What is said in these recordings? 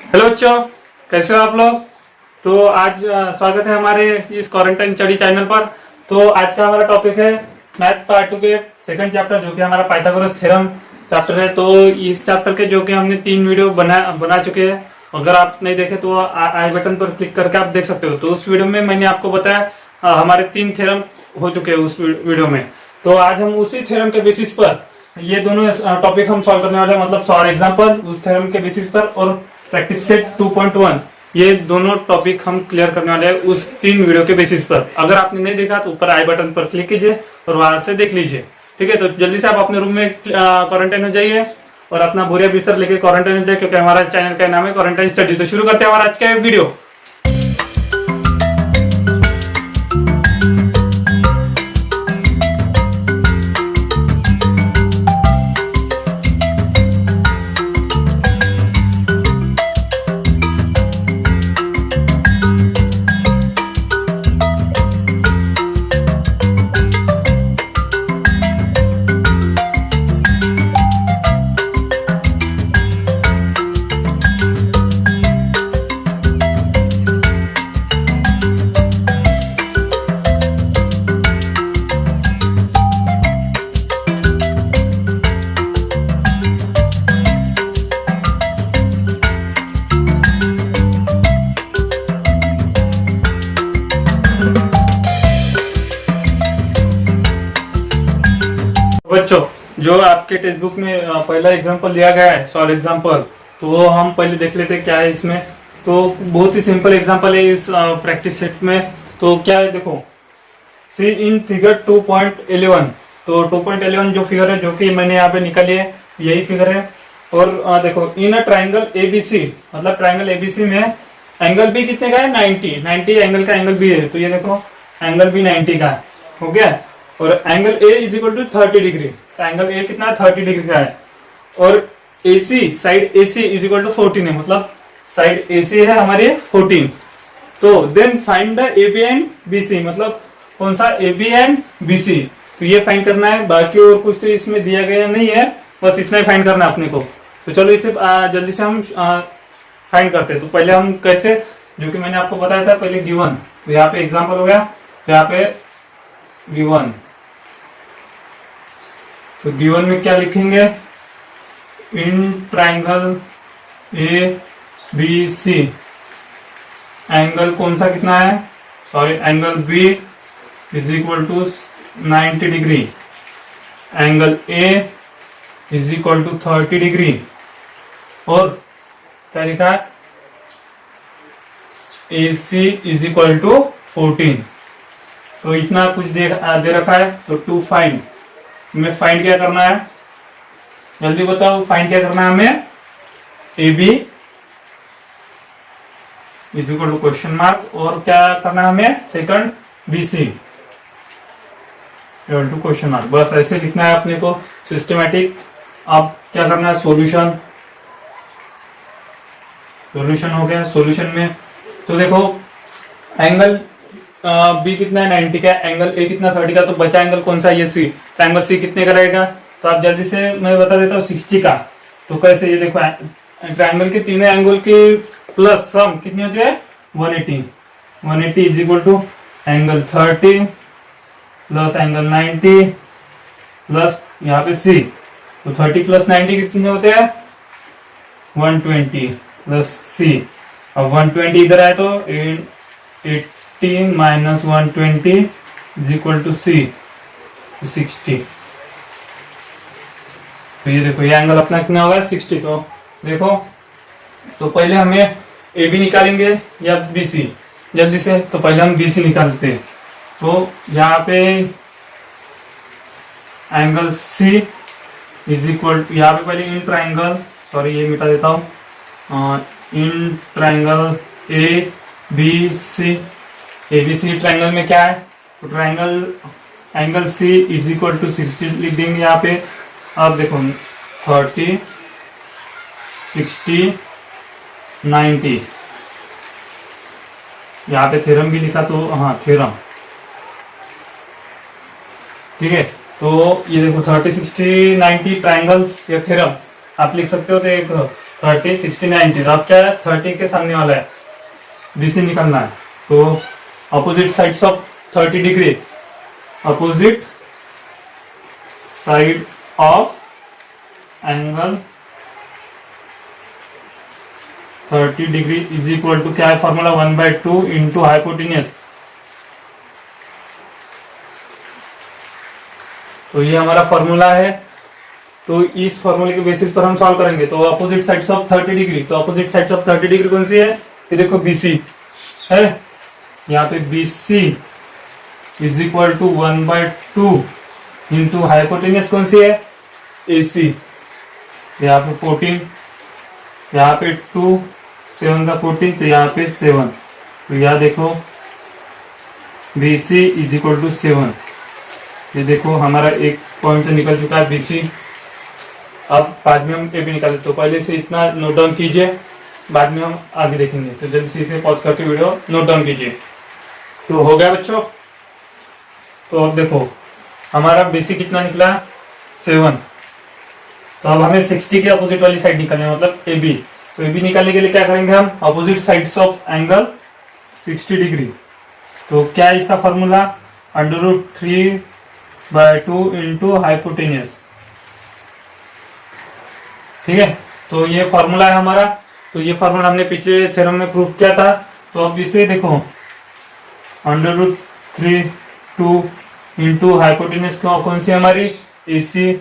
Hello बच्चों, कैसे हो आप लोग। तो आज स्वागत है हमारे इस क्वारंटाइन स्टडी चैनल पर। तो आज का हमारा टॉपिक है मैथ पार्ट 2 के सेकंड चैप्टर, जो कि हमारा पाइथागोरस थ्योरम चैप्टर है। तो इस चैप्टर के जो कि हमने 3 वीडियो बना चुके हैं। अगर आप नहीं देखे तो आई बटन पर क्लिक करके आप देख सकते हो। तो उस वीडियो में मैंने आपको बताया हमारे 3 थ्योरम हो चुके हैं उस वीडियो में। तो आज हम उसी थ्योरम के बेसिस पर ये दोनों टॉपिक हम सॉल्व करने वाले हैं, मतलब सॉल्व एग्जाम्पल उस थ्योरम के बेसिस पर और प्रैक्टिस सेट 2.1, ये दोनों टॉपिक हम क्लियर करने वाले हैं उस 3 वीडियो के बेसिस पर। अगर आपने नहीं देखा तो ऊपर आई बटन पर क्लिक कीजिए और वहां से देख लीजिए। ठीक है, तो जल्दी से आप अपने रूम में क्वारंटाइन हो जाइए और अपना बोरिया बिस्तर लेके क्वारंटाइन हो जाए, क्योंकि हमारा चैनल का नाम है क्वारंटाइन स्टडी। तो शुरू करते हैं हमारा आज का वीडियो। बच्चों, जो आपके टेक्स्ट बुक में पहला एग्जांपल दिया गया है, सॉल्व एग्जांपल, तो वो हम पहले देख लेते हैं क्या है इसमें। तो बहुत ही सिंपल एग्जांपल है इस प्रैक्टिस सेट में। तो क्या है देखो, सी इन फिगर 2.11। तो 2.11 जो फिगर है, जो कि मैंने यहाँ पे निकाली है, यही फिगर है। और देखो, इन अ ट्राइंगल एबीसी, मतलब ट्राइंगल एबीसी में एंगल बी कितने का है, 90 एंगल का एंगल बी है। तो ये देखो, एंगल बी 90 का है, हो गया। और angle A is equal to 30 degree. तो एंगल ए कितना 30 डिग्री का है। और AC side AC is equal to 14 है, मतलब साइड AC है हमारे 14। तो then find the AB and BC, मतलब कौन सा AB एंड BC। तो ये फाइंड करना है, बाकी और कुछ तो इसमें दिया गया नहीं है, बस इतना ही फाइंड करना है अपने को। तो चलो इसे जल्दी से हम फाइंड करते हैं। तो पहले हम कैसे, जो कि मैंने आपको बताया था पहले गिवन। तो यहाँ पे एग्जाम्पल हो गया, तो यहाँ पे गिवन। तो गिवन में क्या लिखेंगे, इन ट्राइंगल ABC एंगल कौन सा कितना है, sorry angle B is equal to 90 degree, angle A is equal to 30 degree, और क्या लिखा है, AC इज इक्वल टू 14। तो इतना कुछ दे रखा है। तो टू फाइंड, हमें फाइंड क्या करना है, जल्दी बताओ, फाइंड क्या करना है हमें, AB is equal to question mark, और क्या करना है हमें, second BC equal to question mark. बस ऐसे लिखना है अपने को सिस्टमेटिक। अब क्या करना है, सॉल्यूशन। सॉल्यूशन हो गया। सॉल्यूशन में तो देखो, एंगल B कितना है, 90 का, एंगल A कितना 30 का, तो बचा एंगल कौन सा, ये C। तो एंगल C कितने का रहेगा, तो आप जल्दी से मैं बता देता हूँ, 60 का। तो कैसे, ये देखो, ट्राइंगल के तीनों एंगल की प्लस सम कितनी होती है, 180 is equal to angle 30 plus angle 90 plus यहाँ पे C। तो 30 प्लस 90 कितने होते हैं, 120 प्लस C। अब 120 इधर आए तो 80 minus 120 is equal to C, 60। तो ये देखो, ये एंगल अपना कितना होगा, 60। तो देखो, तो पहले हमें AB निकालेंगे या BC, जल्दी से। तो पहले हम BC निकालते हैं। तो यहाँ पे एंगल C इज इक्वल, यहाँ पे पहले इन ट्राइंगल, सॉरी ये मिटा देता हूँ, in triangle ABC, ABC triangle में क्या है, तो triangle angle C is equal to 60 लिख देंगे यहाँ पे। अब देखो, 30 60 90, यहाँ पे थ्योरम भी लिखा, तो हाँ थ्योरम, ठीक है। तो ये देखो 30 60 90 ट्राइंगल्स या थ्योरम आप लिख सकते हो। तो एक 30, 60, 90। अब क्या है, 30 के सामने वाला है BC निकालना है। तो opposite sides of 30 degree, opposite side of angle 30 degree is equal to क्या है फॉर्मूला, 1/2 इंटू हाइपोटेन्यूज। तो ये हमारा फॉर्मूला है। तो इस फॉर्मूले के बेसिस पर हम सॉल्व करेंगे। तो अपोजिट साइड्स ऑफ 30 डिग्री, तो अपोजिट साइड्स ऑफ 30 डिग्री कौन सी है, ये देखो BC है। यहाँ पे BC is equal to 1/2 into hypotenuse कौन सी है, AC। यहाँ पे 14, यहाँ पे 2, 7 का 14, तो यहाँ पे 7। तो यहाँ देखो BC इज इक्वल टू 7। ये देखो हमारा एक पॉइंट तो निकल चुका है BC। अब बाद में हम ये भी निकाले, तो पहले से इतना नोट डाउन कीजिए, बाद में हम आगे देखेंगे। तो जल्दी से इसे पॉज करके वीडियो नोट डाउन कीजिए। तो हो गया बच्चों। तो अब देखो हमारा BC कितना निकला, 7। तो अब हमें 60 के अपोजिट वाली साइड निकालनी है, मतलब AB। तो AB निकालने के लिए क्या करेंगे हम, opposite sides of angle 60 degree. तो क्या है इसका फॉर्मूला, √3/2 इंटू हाइपोटेन्यूज। ठीक है, तो ये फॉर्मूला है हमारा। तो ये फॉर्मूला हमने पिछले थ्योरम में प्रूव किया था। तो अब इसे देखो √3/2 इंटू हाइपोटेन्यूज कौन सी हमारी, AC।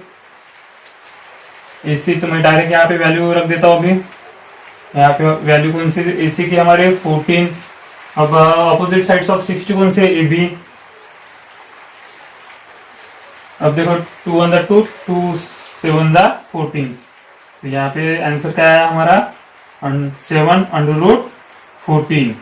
तो मैं डायरेक्ट यहाँ पे वैल्यू रख देता हूँ। अभी यहाँ पे वैल्यू कौन सी AC की हमारे 14। अब अपोजिट साइड्स ऑफ 60 कौन से, AB। अब देखो 2 × 2, 2 7 × 14। तो यहाँ पे आंसर क्या है हमारा, 7/14।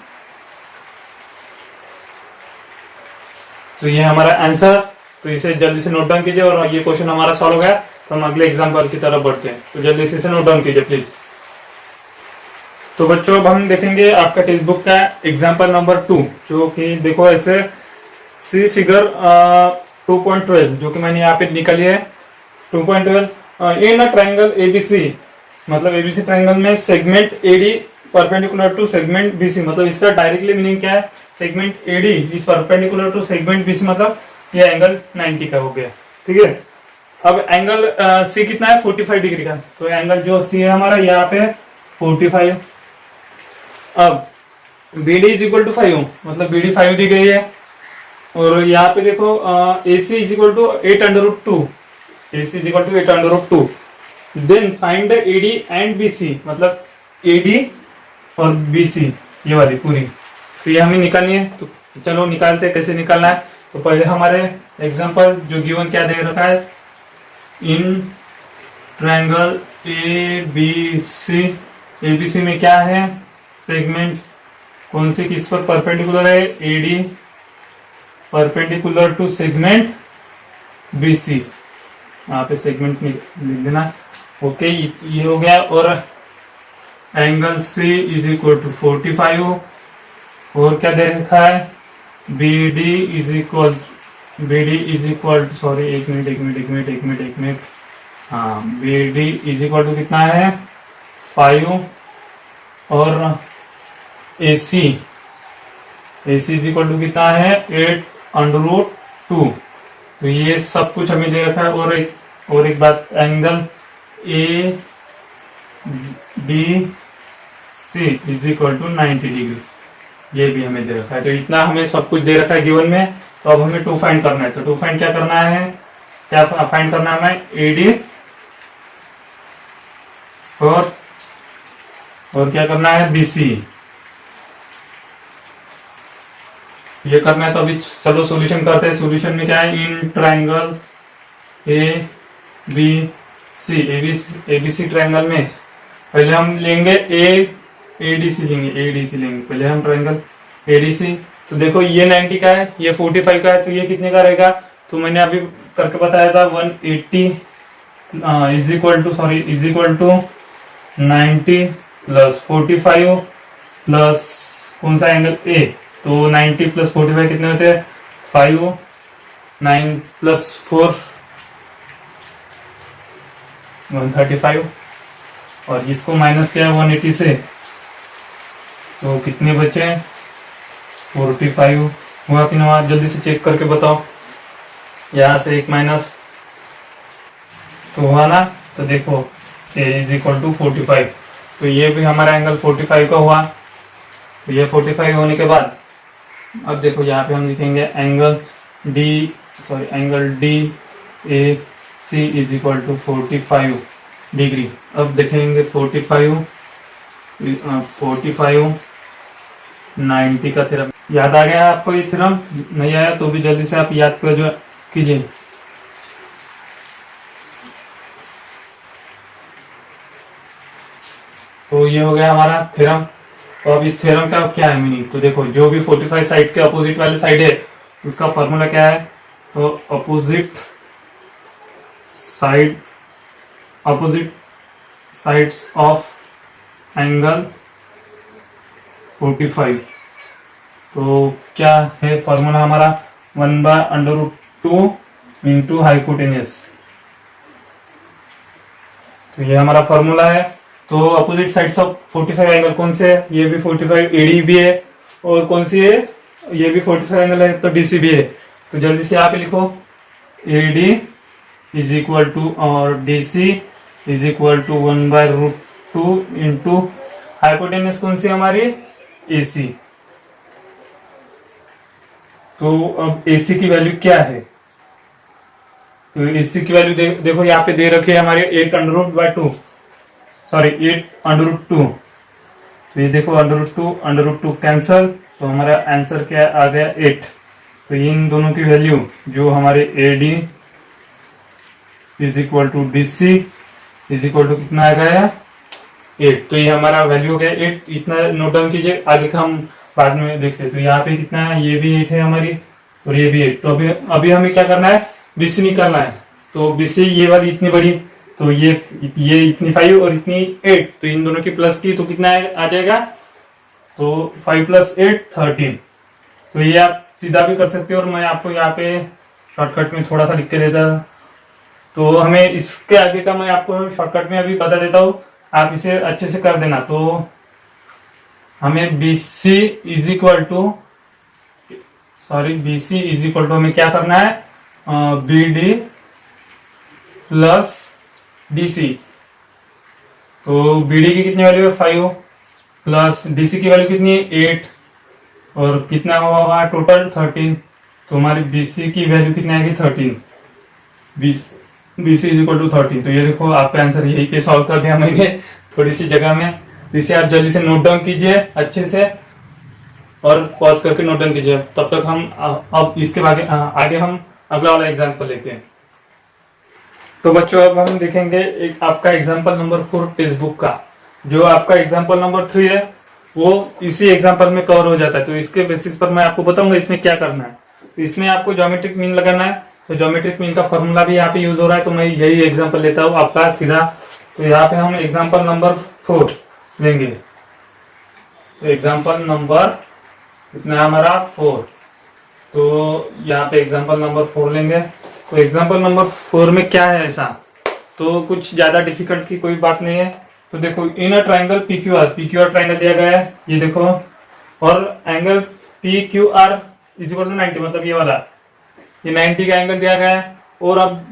तो ये हमारा आंसर। तो इसे जल्दी से नोट डाउन कीजिए, और ये क्वेश्चन हमारा सॉल्व हो गया। तो हम अगले एग्जाम्पल की तरफ बढ़ते हैं। तो जल्दी से इसे नोट डाउन कीजिए प्लीज। तो बच्चों अब हम देखेंगे आपका टेक्स्ट बुक का एग्जाम्पल नंबर 2, जो कि देखो ऐसे सी फिगर 2.12, जो कि मैंने यहाँ पे निकाली है 2.12। इन अ ट्रायंगल ABC, मतलब ABC ट्रायंगल में segment AD perpendicular to segment BC, मतलब इसका डायरेक्टली मीनिंग क्या है, segment AD is perpendicular to segment BC, मतलब ये एंगल 90 का हो गया। ठीक है, अब एंगल C कितना है, 45 डिग्री का। तो एंगल जो C है हमारा यहाँ पे 45। अब BD इज इक्वल टू 5, मतलब BD 5 दी गई है। और यहाँ पे देखो AC is equal to 8/2, AC is equal to 8/2। Then find the AD and BC, मतलब AD और BC ये वाली पूरी। तो ये हमें निकालनी है। तो चलो निकालते हैं, कैसे निकालना है। तो पहले हमारे एग्जांपल जो गिवन क्या दे रखा है, इन ट्रायंगल ABC में क्या है, सेगमेंट कौन सी किस पर परपेंडिकुलर है, AD perpendicular to segment BC। यहाँ पे सेगमेंट लिख देना। ओके, ये हो गया। और angle C is equal to 45। और क्या दे रखा है, BD इज इक्वल सॉरी एक मिनट। हाँ, BD इज इक्वल टू कितना है, 5। और AC इज इक्वल टू कितना है, 8/2। तो ये सब कुछ हमें दे रखा है। और एक बात, angle ABC is equal to 90 degree, ये भी हमें दे रखा है। तो इतना हमें सब कुछ दे रखा है गिवन में। तो अब हमें 2 फाइंड करना है। तो 2 फाइंड क्या करना है, क्या फाइंड करना है हमें, AD और क्या करना है, BC। ये करना है। तो अभी चलो सॉल्यूशन करते हैं। सॉल्यूशन में क्या है, इन ट्रायंगल ABC ट्रायंगल में पहले हम लेंगे ADC लेंगे पहले हम ट्रायंगल ADC। तो देखो ये 90 का है, ये 45 का है, तो ये कितने का रहेगा। तो मैंने अभी करके बताया था 180 is equal to 90 plus 45 plus कौन सा एंगल A। तो 90 प्लस 45 कितने होते हैं, 5। 9 प्लस 4 135। और इसको माइनस किया 180 से, तो कितने बचे? 45 हुआ कि ना? जल्दी से चेक करके बताओ। यहाँ से एक माइनस तो हुआ ना, तो देखो a इज इक्वल टू 45, तो ये भी हमारा एंगल 45 का हुआ। तो ये 45 होने के बाद अब देखो यहाँ पे हम लिखेंगे angle D A C is equal to 45 degree. अब देखेंगे 45 90 का थ्योरम याद आ गया आपको? ये थ्योरम नहीं आया तो भी जल्दी से आप याद कर जो कीजिए। तो ये हो गया हमारा थ्योरम। तो अब इस थ्योरम का क्या है मीनिंग? तो देखो जो भी 45 साइड के अपोजिट वाले साइड है उसका फॉर्मूला क्या है? तो अपोजिट साइड्स ऑफ एंगल 45। तो क्या है फॉर्मूला हमारा? 1/√2 इंटू हाइपोटेन्यूज। तो ये हमारा फॉर्मूला है। तो अपोजिट साइड्स ऑफ 45 एंगल कौन से है? ये भी 45 एडी भी है, और कौन सी है? ये भी 45 एंगल है, तो डीसी भी है। तो जल्दी से यहाँ पे लिखो एडी इज इक्वल टू और DC is equal to 1/√2 into hypotenuse कौन सी हमारी? एसी। तो अब एसी की वैल्यू क्या है? तो एसी की वैल्यू देखो यहाँ पे दे रखे है हमारे 8√2, सॉरी 8√2। तो ये देखो √2 कैंसल, तो हमारा आंसर क्या आ गया? 8। तो इन दोनों की वैल्यू जो हमारे AD is equal to DC is equal to कितना आ गया? 8। तो ये हमारा वैल्यू हो गया 8। इतना नोट डाउन कीजिए, आगे का हम बाद में देखते। तो यहाँ पे कितना है? ये भी 8 है हमारी, और ये भी 8। तो अभी हमें क्या करना है? बीसी निकालना है। तो बीसी ये वाली इतनी बड़ी, तो ये इतनी 5 और इतनी 8, तो इन दोनों की प्लस की तो कितना आ जाएगा? तो 5 + 8 13। तो ये आप सीधा भी कर सकते हो, और मैं आपको यहाँ पे शॉर्टकट में थोड़ा सा लिख के देता। तो हमें इसके आगे का मैं आपको शॉर्टकट में अभी बता देता हूँ, आप इसे अच्छे से कर देना। तो हमें बीसी इज इक्वल टू हमें क्या करना है? BD plus DC. तो बीडी की कितनी वैल्यू है? 5 प्लस डीसी की वैल्यू कितनी है? 8, और कितना होगा टोटल? 13। तो हमारी बीसी की वैल्यू कितनी आएगी? 13। BC is equal to 13। तो ये देखो आपका आंसर यही पे सॉल्व कर दिया मैंने थोड़ी सी जगह में। इसे आप जल्दी से नोट डाउन कीजिए अच्छे से, और पॉज करके नोट डाउन कीजिए। तब तक हम अब इसके आगे हम अगला वाला एग्जाम्पल लेते हैं। तो बच्चों अब हम देखेंगे एक आपका एग्जाम्पल नंबर 4 टेक्स्ट बुक का। जो आपका एग्जाम्पल नंबर 3 है वो इसी एग्जाम्पल में कवर हो जाता है। तो इसके बेसिस पर मैं आपको बताऊंगा इसमें क्या करना है। तो इसमें आपको ज्योमेट्रिक मीन लगाना है। तो ज्योमेट्रिक मीन का फॉर्मूला भी यहाँ पे यूज हो रहा है, तो मैं यही एग्जाम्पल लेता हूँ आपका सीधा। तो यहाँ पे हम एग्जाम्पल नंबर 4 लेंगे। तो एग्जाम्पल नंबर कितना है हमारा? 4। तो यहाँ पे एग्जाम्पल नंबर 4 लेंगे। तो एग्जाम्पल नंबर 4 में क्या है ऐसा? तो कुछ ज्यादा डिफिकल्ट की कोई बात नहीं है। तो देखो in a triangle PQR triangle दिया गया है, ये देखो, और angle PQR is equal to 90, मतलब ये वाला, ये 90 का एंगल दिया गया है। और अब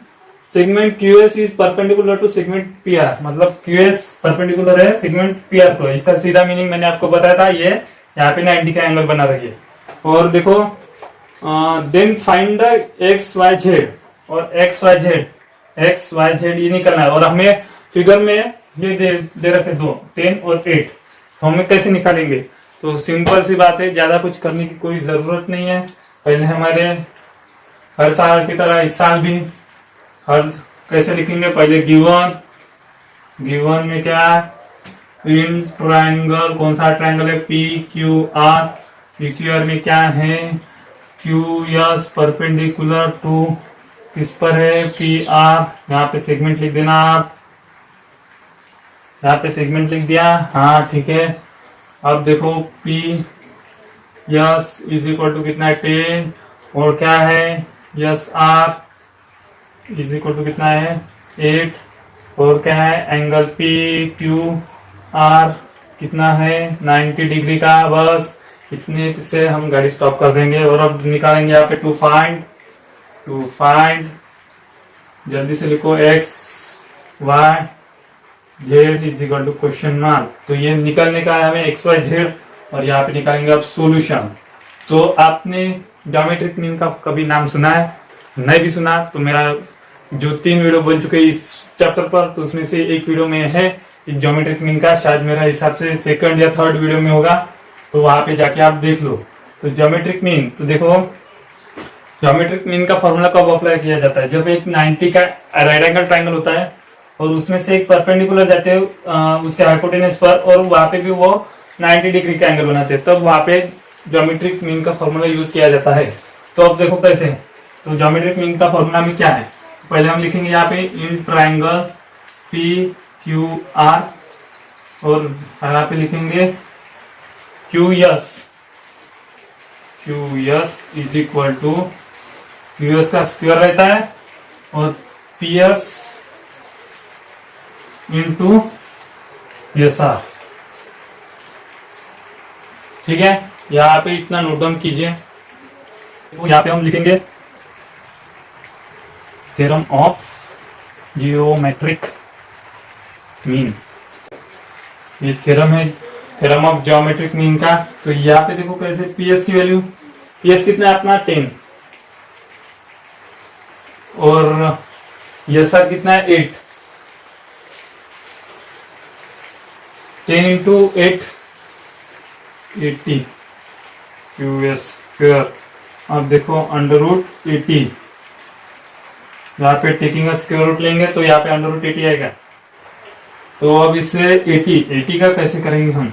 segment QS is perpendicular to segment PR, मतलब QS परपेंडिकुलर है सेगमेंट PR को। इसका सीधा मीनिंग मैंने आपको बताया था, ये यहाँ पे 90 का एंगल बना रही है। और देखो देन फाइंड द XYZ, और XYZ ये निकलना है। और हमें फिगर में ये दे रखे दो, 10 और 8। तो हमें कैसे निकालेंगे? तो सिंपल सी बात है, ज्यादा कुछ करने की कोई जरूरत नहीं है। पहले हमारे हर साल की तरह इस साल भी कैसे लिखेंगे? पहले गिवन में क्या है? इन ट्रायंगल, कौन सा ट्रायंगल है? PQR में क्या है? QS परपेंडिकुलर टू किस पर है? PR। यहाँ पे सेगमेंट लिख देना आप, यहाँ पे सेगमेंट लिख दिया, हाँ ठीक है। अब देखो PS इज इक्वल टू कितना है? 10, और क्या है? SR इज इक्वल टू कितना है? 8। और क्या है, एंगल पी क्यू आर कितना है, 90 डिग्री का। बस इतने से हम गाड़ी स्टॉप कर देंगे। और अब निकालेंगे यहाँ पे टू फाइंड जल्दी से लिखो, X Y Z is equal to question mark. तो ये निकलने का है हमें एक्स वाई जेड, और यहाँ पे निकालेंगे अब सॉल्यूशन। तो आपने ज्योमेट्रिक मीन का कभी नाम सुना है? नहीं भी सुना तो मेरा जो 3 वीडियो बन चुके इस चैप्टर पर, तो उसमें से एक वीडियो में है ज्योमेट्रिक मीन का, शायद मेरा हिसाब से सेकंड या थर्ड वीडियो में होगा, तो वहां पे जाके आप देख लो। तो ज्योमेट्रिक मीन, तो देखो ज्योमेट्रिक मीन का फॉर्मूला कब अप्लाई किया जाता है? जब एक 90 का राइट एंगल ट्राइंगल होता है और उसमें से एक परपेंडिकुलर जाते हैं उसके हाइपोटेनस पर, और वहां पे भी वो 90 डिग्री का एंगल बनाते हैं, तब वहां पे ज्योमेट्रिक मीन का फॉर्मूला यूज किया जाता है। तो अब देखो कैसे। तो ज्योमेट्रिक मीन का फॉर्मूला में क्या है, पहले हम लिखेंगे यहाँ पे in triangle P Q R, और यहाँ पे लिखेंगे Q S is equal to, Q S का स्क्वायर रहता है और P S into S R. ठीक है, यहाँ पे इतना नोट डाउन कीजिए। तो यहाँ पे हम लिखेंगे थ्योरम ऑफ जियोमेट्रिक मीन, ये थ्योरम है थ्योरम ऑफ ज्योमेट्रिक मीन का। तो यहाँ पे देखो कैसे, पीएस की वैल्यू, पीएस कितना है अपना 10, और एस आर कितना है 8, 10 इंटू 8 80 क्यू एस स्क्वायर। अब देखो अंडर रूट 80, यहाँ पे टेकिंग स्क्वायर रूट लेंगे तो यहाँ पे अंडर रूट 80 आएगा। तो अब इसे 80 का कैसे करेंगे हम,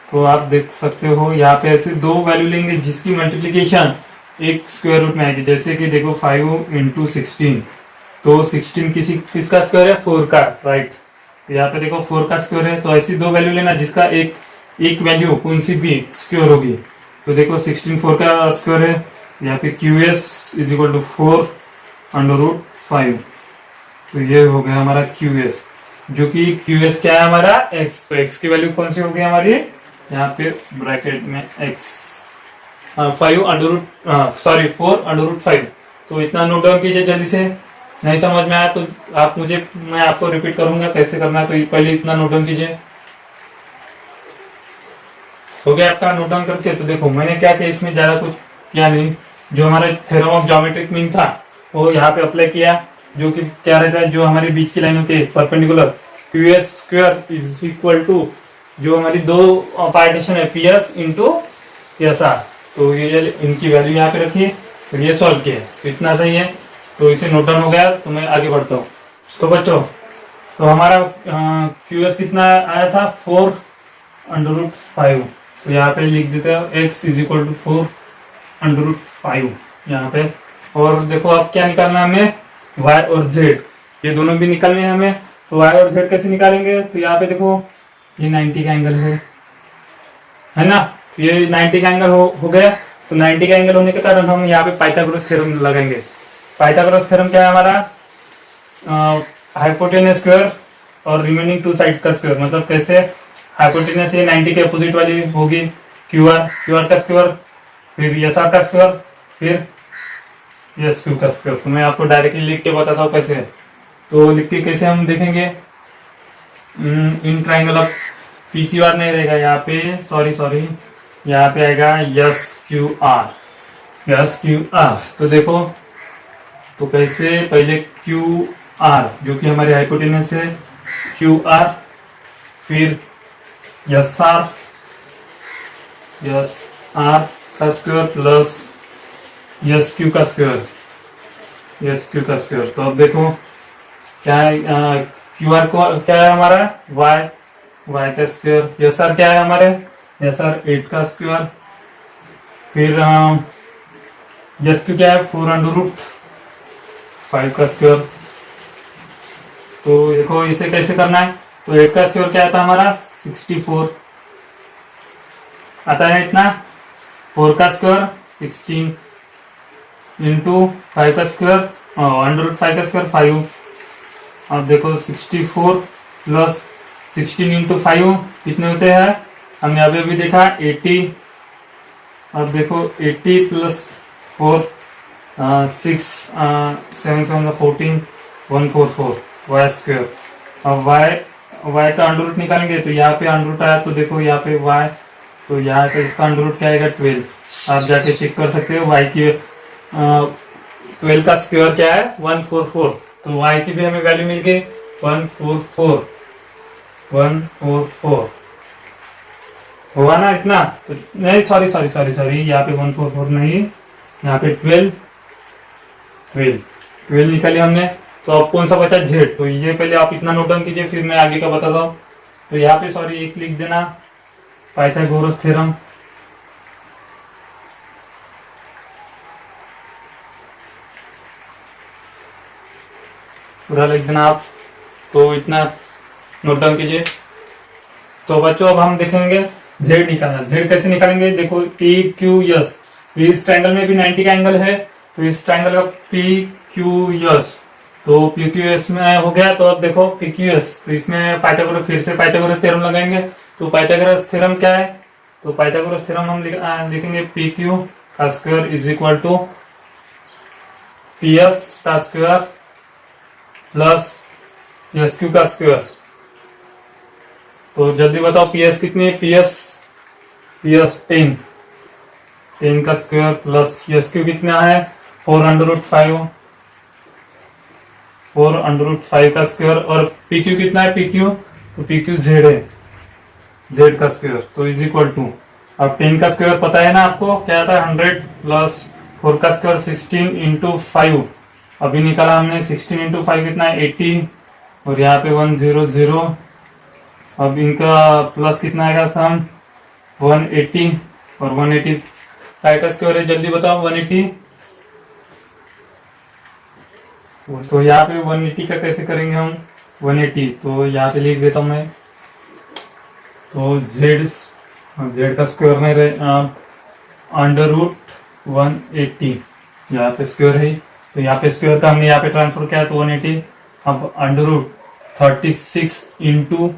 तो आप देख सकते हो यहाँ पे ऐसे दो वैल्यू लेंगे जिसकी मल्टीप्लीकेशन एक स्क्वायर रूट में आएगी। जैसे कि देखो 5 इंटू 16, तो 16 किसका स्क्वायर है, 4 का, राइट। तो यहाँ पे देखो 4 का स्क्वायर है, तो ऐसी दो वैल्यू लेना जिसका एक वैल्यू कौन सी भी स्क्वायर होगी। तो देखो 16 4 का स्क्वायर है, यहाँ पे Q S is equal to 4 under root 5। तो ये हो गया हमारा क्यू एस, जो कि क्यू एस क्या है हमारा एक्स। तो एक्स की वैल्यू कौन सी होगी हमारी, यहाँ पे ब्रैकेट में x 5 under root 4 under root 5। तो इतना नोट डाउन कीजिए जल्दी से। नहीं समझ में आया तो मैं आपको रिपीट करूंगा कैसे करना है, तो पहले इतना नोट डाउन कीजिए। हो गया आपका नोट डाउन करके? तो देखो मैंने क्या किया, इसमें ज्यादा कुछ किया नहीं, जो हमारा थ्योरम ऑफ ज्योमेट्रिक मीन था वो यहाँ पे अप्लाई किया, जो कि क्या रहता है, जो हमारी बीच की लाइन होती है perpendicular, Q S square is equal to, जो हमारी दो पार्टीशन है P S into S R. तो ये इनकी वैल्यू यहाँ पे रखी, तो ये सॉल्व किया, तो इतना सही है। तो इसे नोट डाउन हो गया, तो मैं आगे बढ़ता हूँ। तो बच्चों, तो हमारा क्यू एस कितना आया था, 4 अंडर रूट 5। तो यहाँ पे लिख देते हैं x is equal to 4 under root 5 यहाँ पे। और देखो अब क्या निकालना है हमें, y और z, ये दोनों भी निकालने हैं हमें। तो y और z कैसे निकालेंगे, तो यहाँ पे देखो ये 90 का एंगल है ना, ये 90 का एंगल हो गया। तो 90 का एंगल होने के कारण हम यहाँ पे पाइथागोरस थ्योरम लगाएंगे। पाइथागोरस थ्योरम क्या है हमारा, हाइपोटेनस स्क्वायर और रिमेनिंग टू साइड्स का स्क्वायर। मतलब कैसे, हाइपोटेनस ये 90 के अपोजिट वाली होगी क्यू आर का स्क्वायर, फिर एस आर का स्क्वायर, फिर एस क्यू का स्क्वायर। तो मैं आपको डायरेक्टली लिख के बताता हूँ कैसे है। तो लिख के कैसे हम देखेंगे, in triangle of P Q are नहीं रहेगा यहाँ पे, सॉरी यहाँ पे आएगा एस क्यू आर। तो देखो, तो कैसे, पहले क्यू आर जो कि हमारे हाइपोटेनस है क्यू आर, फिर एस आर का स्क्वायर प्लस एस क्यू का स्क्वायर। तो अब देखो क्या है, क्यू आर को क्या है हमारा वाई का स्क्वायर, एस आर क्या है हमारे, एस आर 8 का स्क्वायर, फिर एस क्यू क्या है 4 अंडर रूट 5 का स्क्वायर। तो देखो इसे कैसे करना है, तो 8 का स्क्वायर क्या आता है हमारा 64 आता है इतना, 4 का स्क्वायर 16 इंटू 5 का स्क्वायर अंडर रूट 5 का स्क्वायर 5, अब देखो 64 प्लस 16 इंटू 5 कितने होते हैं, हमने अभी अभी देखा 80। अब देखो 80 प्लस 4 6 7 7 14 144 वाई स्क्वायर। अब y का अंडर रूट निकालेंगे तो यहाँ पे अंडर रूट आया तो देखो यहाँ पे y, तो यहाँ पे इसका अंडर रूट क्या आएगा 12। आप जाके चेक कर सकते हो y की 12 का स्क्वायर क्या है 144। तो y की भी हमें वैल्यू मिल गई 144 हुआ ना इतना। तो नहीं सॉरी सॉरी सॉरी सॉरी, यहाँ पे 144 नहीं, यहाँ पे 12 निकाली हमने। तो अब कौन सा बचा जेड, तो ये पहले आप इतना नोट डाउन कीजिए फिर मैं आगे का बताता हूँ। तो यहाँ पे सॉरी एक लिख देना पाइथागोरस थ्योरम। पूरा लिख देना आप, तो इतना नोट डाउन कीजिए। तो बच्चों अब हम देखेंगे जेड निकालना। जेड कैसे निकालेंगे, देखो पी क्यू एस, इस ट्रायंगल में भी 90 का एंगल है, तो इस ट्रायंगल का पी क्यू एस, तो पी क्यू एस में हो गया। तो अब देखो पी क्यू एस, तो इसमें पाइथागोरस फिर से पाइथागोरस थ्योरम लगाएंगे। तो पाइथागोरस थ्योरम क्या है, तो पाइथागोरस थ्योरम हम लिखेंगे पी क्यू का square is equal to P S का स्क्वायर प्लस एस क्यू का स्क्वायर। तो जल्दी बताओ पी एस कितनी है, पी एस 10 का स्क्वायर प्लस एस क्यू कितना है 4√5 का स्क्वायर। और पी क्यू कितना है, पी क्यू, तो पी क्यू जेड है, जेड का स्क्वायर, तो इज इक्वल टू, अब 10 का स्क्वायर पता है ना आपको क्या था 100 प्लस 4 का स्क्वायर 16 इंटू 5, अभी निकाला हमने 16 इंटू 5 कितना है 80, और यहाँ पे 100। अब इनका प्लस कितना आएगा सम 180, और 180 का स्क्वायर है, जल्दी बताओ 180। तो यहाँ पे 180 का कैसे करेंगे हम 180, तो यहाँ पे लिख देता हूँ मैं। तो जेड का स्क्वायर में अंडर रूट 180, यहाँ पे स्क्वायर है, तो यहाँ पे स्क्वायर का हमने यहाँ पे ट्रांसफर किया तो 180। अब अंडर रूट 36 इंटू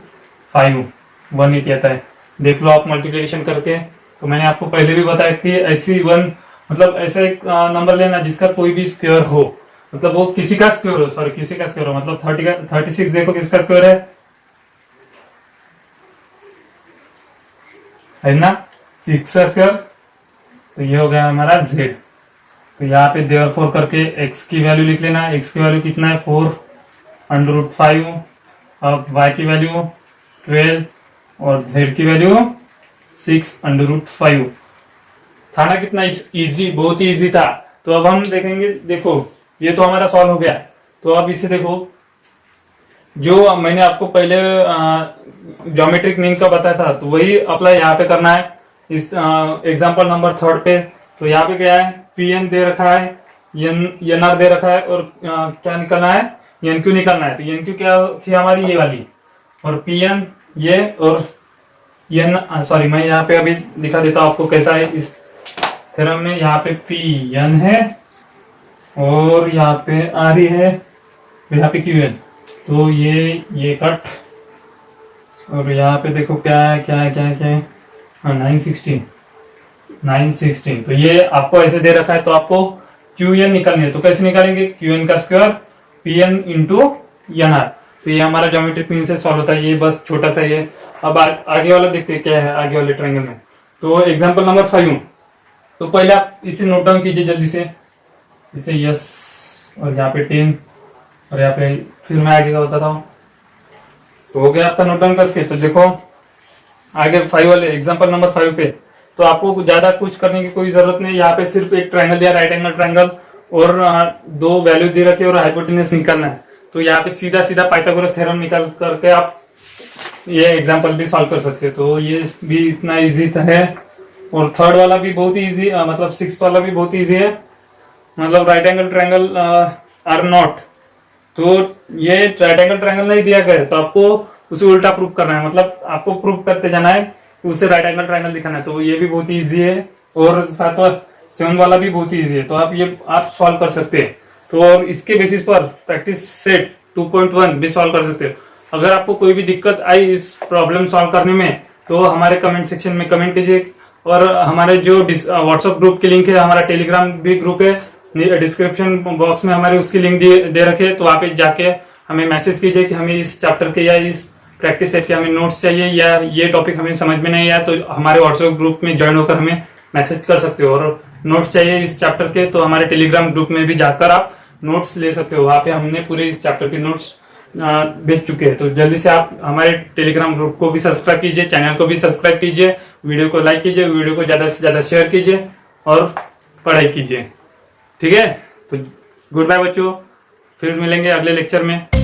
5 180 आता है, देख लो आप मल्टीप्लिकेशन करके। तो मैंने आपको पहले भी बताया कि ऐसी मतलब ऐसा एक नंबर लेना जिसका कोई भी स्क्वायर हो, मतलब वो किसी का स्क्वायर हो, सॉरी किसी का स्क्वायर हो, मतलब 36 देखो किसका स्क्वायर है ना 6 का स्क्वायर। तो ये हो गया हमारा z। तो यहाँ पे देयरफॉर करके x की वैल्यू लिख लेना, x की वैल्यू कितना है 4√5, अब y की वैल्यू 12 और z की वैल्यू 6√5। था ना कितना इजी, बहुत ही इजी था। तो अब हम देखेंगे, देखो ये तो हमारा सॉल्व हो गया। तो अब इसे देखो, जो मैंने आपको पहले ज्योमेट्रिक मीन का बताया था, तो वही अप्लाई यहाँ पे करना है इस एग्जांपल नंबर 3 पे। तो यहाँ पे क्या है, पी एन दे रखा है, एन आर दे रखा है, और क्या निकलना है एन क्यू निकलना है। तो एन क्यू क्या थी हमारी ये वाली, और पी एन ये, और एन सॉरी मैं यहाँ पे अभी दिखा देता हूँ आपको कैसा है इस थ्योरम में। यहाँ पे पी एन है और यहाँ पे आर ई है, तो यहाँ पे क्यू एन, तो ये कट, और यहाँ पे देखो क्या है क्या है क्या है क्या है, हाँ 916। तो ये आपको ऐसे दे रखा है, तो आपको क्यू एन निकालनी है। तो कैसे निकालेंगे, क्यू एन का square P N into N R. तो ये हमारा ज्योमेट्रिक मीन से सॉल्व होता है, ये बस छोटा सा ही है। अब आगे वाला देखते हैं क्या है आगे वाले ट्रायंगल में। तो एग्जांपल नंबर 5, तो पहले आप इसे नोट डाउन कीजिए जल्दी से, इसे यस, और यहाँ पे 10, और यहाँ पे फिर मैं आगे का बताता हूँ। तो हो गया आपका नोट डाउन करके। तो देखो आगे 5 वाले एग्जांपल नंबर 5 पे, तो आपको ज्यादा कुछ करने की कोई जरूरत नहीं। यहाँ पे सिर्फ एक ट्रायंगल दिया, राइट एंगल ट्रायंगल, और 2 वैल्यू दे रखे और हाइपोटेन्यूज निकालना है। तो यहाँ पे सीधा सीधा पाइथागोरस थ्योरम निकाल करके आप ये एग्जांपल भी सॉल्व कर सकते हैं। तो ये भी इतना इजी है, और थर्ड वाला भी बहुत ही इजी, मतलब 6th वाला भी बहुत इजी है, मतलब right angle triangle or not. तो ये राइट एंगल ट्रायंगल नहीं दिया गया, तो आपको उसे उल्टा प्रूव करना है, मतलब आपको प्रूव करते जाना है कि उसे राइट एंगल ट्रायंगल दिखाना है। तो ये भी बहुत इजी है, और 7 वाला भी बहुत इजी है। तो आप ये आप सॉल्व कर सकते हैं। तो और इसके बेसिस पर प्रैक्टिस सेट 2.1 भी सॉल्व कर सकते हो। अगर आपको कोई भी दिक्कत आई इस प्रॉब्लम सॉल्व करने में तो हमारे कमेंट सेक्शन में कमेंट कीजिए, और हमारे जो व्हाट्सएप ग्रुप की लिंक है, हमारा टेलीग्राम भी ग्रुप है, डिस्क्रिप्शन बॉक्स में हमारे उसकी लिंक दे रखे है, तो वहाँ पे जाके हमें मैसेज कीजिए कि हमें इस चैप्टर के या इस प्रैक्टिस सेट के हमें नोट्स चाहिए, या ये टॉपिक हमें समझ में नहीं आया, तो हमारे व्हाट्सएप ग्रुप में ज्वाइन होकर हमें मैसेज कर सकते हो। और नोट्स चाहिए इस चैप्टर के तो हमारे टेलीग्राम ग्रुप में भी जाकर आप नोट्स ले सकते हो, वहाँ पे हमने पूरे इस चैप्टर के नोट्स भेज चुके हैं। तो जल्दी से आप हमारे टेलीग्राम ग्रुप को भी सब्सक्राइब कीजिए, चैनल को भी सब्सक्राइब कीजिए, वीडियो को लाइक कीजिए, वीडियो को ज्यादा से ज्यादा शेयर कीजिए और पढ़ाई कीजिए। ठीक है, तो गुड बाय बच्चों, फिर मिलेंगे अगले लेक्चर में।